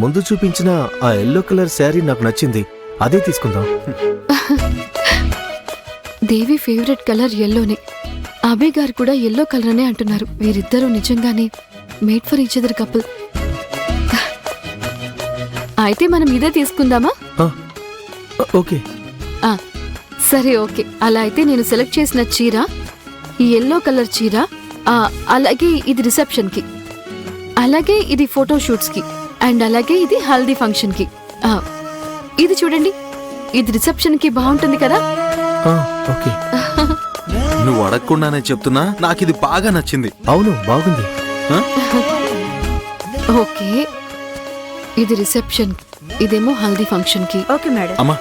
ముందు చూపించిన ఆ ఎల్లో కలర్ శారీ నాకు నచ్చింది, అదే తీసుకుందాం. దేవి ఫేవరెట్ కలర్ ఎల్లోనే. అభయ్ గారు కూడా ఎల్లో కలర్ అనే అంటున్నారు. వీరిద్దరూ నిజంగానే made for each other couple. అయితే మనం ఇదే తీసుకుందామా? ఓకే. సరే ఓకే. అలా అయితే నేను సెలెక్ట్ చేసిన చీర ఈ ఎల్లో కలర్ చీర, అలాగే ఇది రిసెప్షన్ కి, అలాగే ఇది ఫోటో షూట్స్ కి, అండ్ అలాగే ఇది హల్దీ ఫంక్షన్ కి. ఇది చూడండి, ఇది రిసెప్షన్ కి బాగుంటుంది కదా? ఓకే. నువ్వు అడగకుండానే చెప్తున్నా, నాకు ఇది బాగా నచ్చింది. అవును, బాగుంది. ఓకే, ఇది రిసెప్షన్, ఇదేమో హల్దీ ఫంక్షన్ కి. Okay madam. అమ్మా,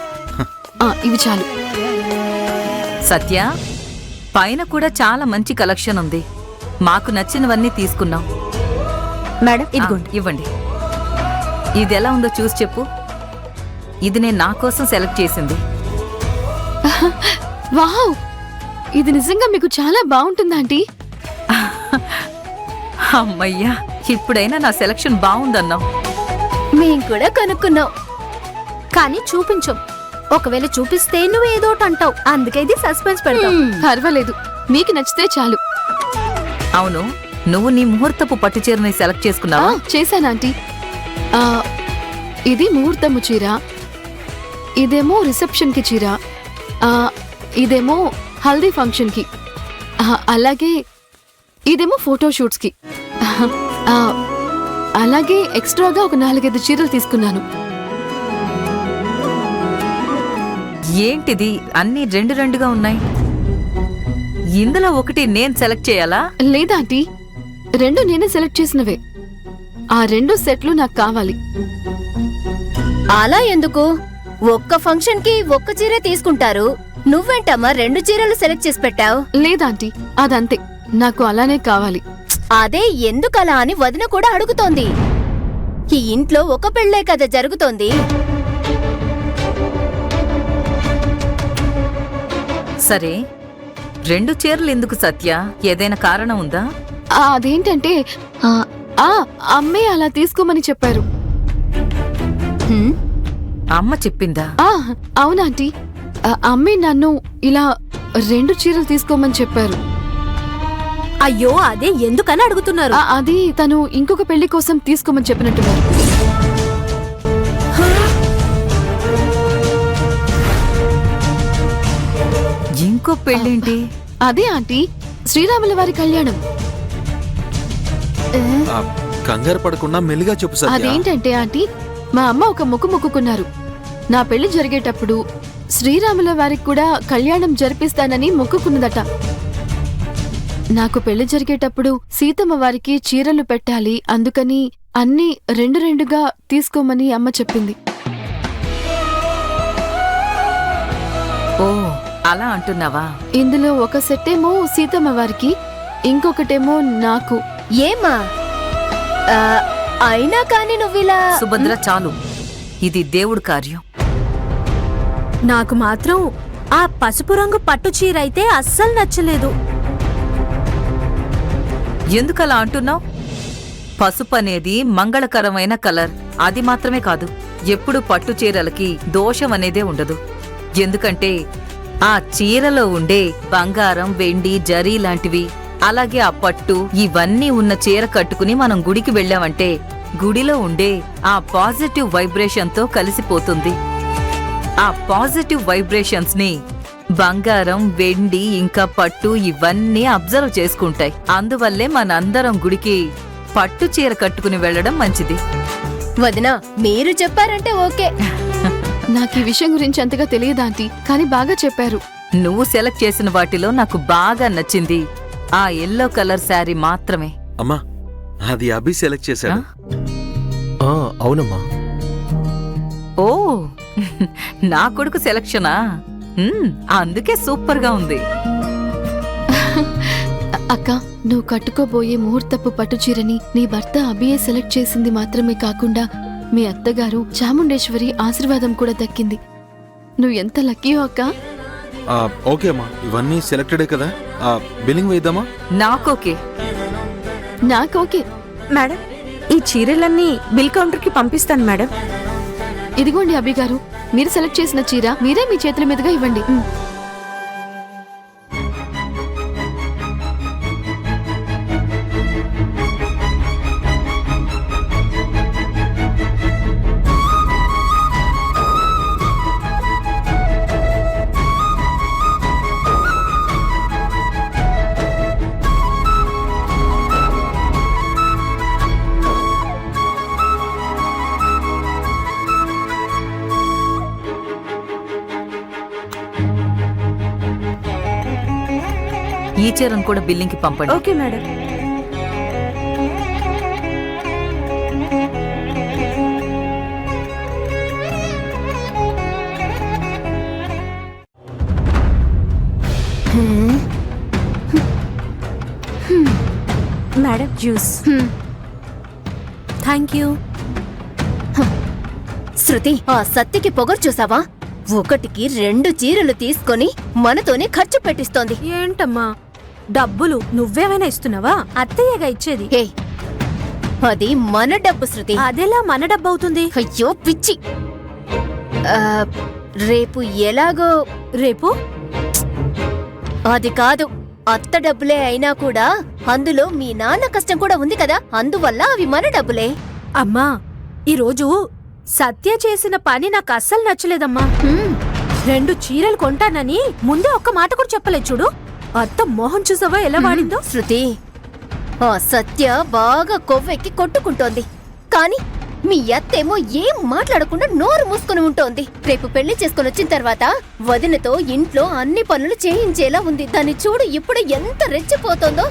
ఇవి చాలు. సత్య, పైన కూడా చాలా మంచి కలెక్షన్ ఉంది. మాకు నచ్చినవన్నీ తీసుకున్నాం. మేడం ఇదిగోండి. ఇవ్వండి. ఇది ఎలా ఉందో చూసి చెప్పు. ఇది నేను నా కోసం సెలెక్ట్ చేసింది. వావ్, ఇది నిజంగా మీకు చాలా బాగుంటుంది ఆంటీ. అమ్మయ్యా, ఇప్పుడైనా నా సెలెక్షన్ బాగుందన్నావు. మేం కూడా కనుక్కున్నాం, కానీ చూపించం. ఒకవేళ చూపిస్తే నువ్వు ఏదోటి అంటావు, అందుకే ఇది సస్పెన్స్ పెడతాం. పర్వాలేదు, మీకు నచ్చితే చాలు. అవును, నువ్వు నీ ముహూర్తపు పట్టు చీరని సెలెక్ట్ చేసుకున్నావా? చేశాను ఆంటీ. ఇది ముహూర్తము చీర, ఇదేమో రిసెప్షన్ కి చీర, ఇదేమో హల్దీ ఫంక్షన్ కి, అలాగే ఇదేమో ఫోటో షూట్స్ కి. అలాగే ఎక్స్ట్రాగా ఒక 4-5 చీరలు తీసుకున్నాను. ఏంటిది, అన్ని 2-2గా ఉన్నాయి? ఇందులో ఒకటి నేను సెలెక్ట్ చేయాలా? లేదా ఆంటీ, 2 నేనే సెలెక్ట్ చేసినవే. ఆ 2 సెట్లు నాకు కావాలి. అలా ఎందుకు? ఒక్క ఫంక్షన్ కి ఒక్క చీర తీసుకుంటారు, నువ్వేంటమ్మా 2 చీరలు సెలెక్ట్ చేసి పెట్టావు? లేదాంటీ, అదంతే, నాకు అలానే కావాలి. అదే ఎందుకలా అని వదిన కూడా అడుగుతోంది. ఈ ఇంట్లో ఒక పెళ్ళే కదా జరుగుతోంది. సరే, 2 చీరలు ఎందుకు సత్య? ఏదైనా కారణం ఉందా? అదేంటంటే అమ్మే అలా తీసుకోమని చెప్పారు. అమ్మ చెప్పిందా? అవునాంటీ, అమ్మే నన్ను ఇలా 2 చీరలు తీసుకోమని చెప్పారు. అయ్యో, అదే ఎందుకని అడుగుతున్నారు? అది తను ఇంకొక పెళ్లి కోసం తీసుకోమని చెప్పినట్టున్నారు. ఇంకో పెళ్ళేంటి? అదే ఆంటీ, శ్రీరాముల వారి కళ్యాణం. కంగారు పడకుండా మెల్లిగా చెప్పు సత్య. అదేంటంటే ఆంటీ, మా అమ్మ ఒక మొక్కు మొక్కుకున్నారు. నా పెళ్లి జరిగేటప్పుడు శ్రీరాముల వారికి కూడా కళ్యాణం జరిపిస్తానని మొక్కుకున్నదట. నాకు పెళ్లి జరిగేటప్పుడు సీతమ్మ వారికి చీరలు పెట్టాలి, అందుకని అన్నీ 2-2గా తీసుకోమని అమ్మ చెప్పింది. ఓ, అలా అంటున్నావా? ఇందులో ఒక సెట్టేమో సీతమ్మ వారికి, ఇంకొకటేమో నాకు. ఏమా అయినా కాని నువ్విలా... సుభద్ర, చాలు, ఇది దేవుడు కార్యం. నాకు మాత్రం ఆ పసుపు రంగు పట్టు చీర అయితే అస్సలు నచ్చలేదు. ఎందుకలా అంటున్నావు? పసుపు అనేది మంగళకరమైన కలర్. అది మాత్రమే కాదు, ఎప్పుడు పట్టు చీరలకి దోషం అనేదే ఉండదు. ఎందుకంటే ఆ చీరలో ఉండే బంగారం, వెండి, జరీ లాంటివి, అలాగే ఆ పట్టు, ఇవన్నీ ఉన్న చీర కట్టుకుని మనం గుడికి వెళ్ళామంటే గుడిలో ఉండే ఆ పాజిటివ్ వైబ్రేషన్ తో కలిసిపోతుంది. ఆ పాజిటివ్ వైబ్రేషన్స్ ని బంగారం, వెండి, ఇంకా పట్టు ఇవన్నీ అబ్జర్వ్ చేసుకుంటాయి. అందువల్లే మనందరం గుడికి పట్టు చీర కట్టుకుని వెళ్లడం మంచిది. వదినా, మీరు చెప్పారంటే ఓకే. నాకు ఈ విషయం గురించి అంతగా తెలియదు ఆంటీ, కానీ బాగా చెప్పారు. నువ్వు సెలెక్ట్ చేసిన వాటిలో నాకు బాగా నచ్చింది ఆ ఎల్లో కలర్ శారీ మాత్రమే. అమ్మా, అది అభి సెలెక్ట్ చేశాడు. అవునమ్మా. ఓ, నా కొడుకు సెలక్షనా? అందుకే సూపర్ గా ఉంది. అక్క, నువ్వు కట్టుకోబోయే ముహూర్తపు పట్టు చీరని నీ భర్త అభియే సెలెక్ట్ చేసింది మాత్రమే కాకుండా మీ అత్తగారు చాముండేశ్వరి ఆశీర్వాదం కూడా దక్కింది. నువ్వు ఎంత లక్కీయో అక్క. ఓకే అమ్మా, ఇవన్నీ సెలెక్టెడే కదా. బిల్లింగ్ వేద్దామా? నాకోకే. నాకోకే. మేడం, ఈ చీరలన్నీ బిల్ కౌంటర్కి పంపిస్తాను మేడం. ఇదిగోండి అభి గారు, మీరు సెలెక్ట్ చేసిన చీర మీరే మీ చేతుల మీదుగా ఇవ్వండి. ఈ చీరను కూడా బిల్లింగ్కి పంపండి. Okay madam. Madam juice. Thank you. Shruti, ఆ సత్యకి పొగరు చూసావా? ఒకటికి 2 చీరలు తీసుకొని మనతోనే ఖర్చు పెట్టిస్తోంది. ఏంటమ్మా, డబ్బులు నువ్వేమైనా ఇస్తున్నావా? అత్తయ్యగా ఇచ్చేది. హే, అది మన డబ్బు శృతి. అదెలా మన డబ్బు అవుతుంది? అయ్యో పిచ్చి. ఆ, రేపు ఎలాగో రేపు అది కాదు, అత్త డబ్బులే అయినా కూడా అందులో మీ నాన్న కష్టం కూడా ఉంది కదా, అందువల్ల అవి మన డబ్బులే. అమ్మా, ఈరోజు సత్య చేసిన పని నాకు అస్సలు నచ్చలేదమ్మా. 2 చీరలు కొంటానని ముందే ఒక్క మాట కూడా చెప్పలేదు చూడు. అత్త మోహన్ చూసావా ఎలా వాడిందో? శృతి, ఆ సత్య బాగా కొవ్వెక్కి కొట్టుకుంటోంది, కాని మీ అత్తేమో ఏం మాట్లాడకుండా నోరు మూసుకుని ఉంటోంది. రేపు పెళ్లి చేసుకుని వచ్చిన తర్వాత వదినతో ఇంట్లో అన్ని పనులు చేయించేలా ఉంది. దాన్ని చూడు ఇప్పుడు ఎంత రెచ్చిపోతోందో.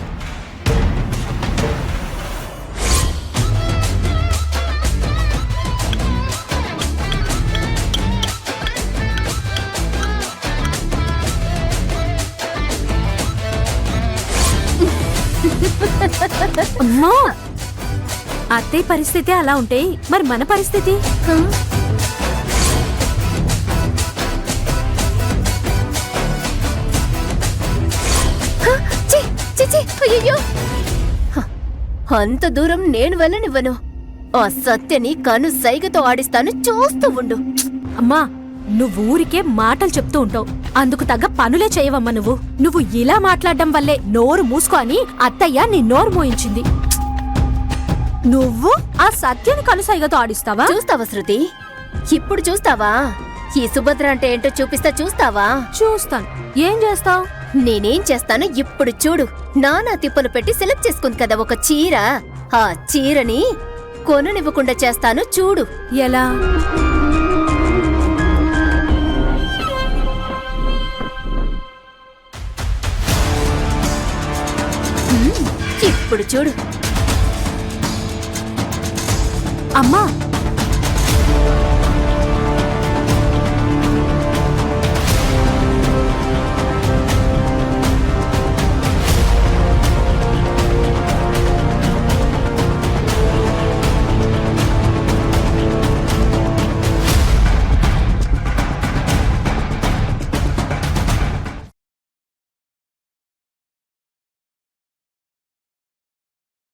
అమ్మా, అత్తయ్య పరిస్థితి అలా ఉంటే మరి మన పరిస్థితి? ఛీ, ఛీ, ఛీ, అయ్యయ్యో. అంత దూరం నేను వెళ్ళనివ్వను. ఆ సత్యని కను సైగతో ఆడిస్తాను, చూస్తూ ఉండు. అమ్మా, నువ్వు ఊరికే మాటలు చెప్తూ ఉంటావు, అందుకు తగ్గ పనులే చేయవమ్మా. నువ్వు ఇలా మాట్లాడడం వల్లే నోరు మూసుకో అని అత్తయ్య నీ నోరు మోయించింది. నువ్వు ఆ సత్యని కనుసైగతో ఆడిస్తావా? చూస్తావా శృతి, ఇప్పుడు చూస్తావా? ఈ సుభద్ర అంటే ఏంటో చూపిస్తా, చూస్తావా? చూస్తాను. ఏం చేస్తావు? నేనేం చేస్తానో ఇప్పుడు చూడు. నానా తిప్పలు పెట్టి సెలెక్ట్ చేసుకుంది కదా ఒక చీర, ఆ చీరని కొననివ్వకుండా చేస్తాను చూడు. ఎలా? ఇప్పుడు చూడు. అమ్మా,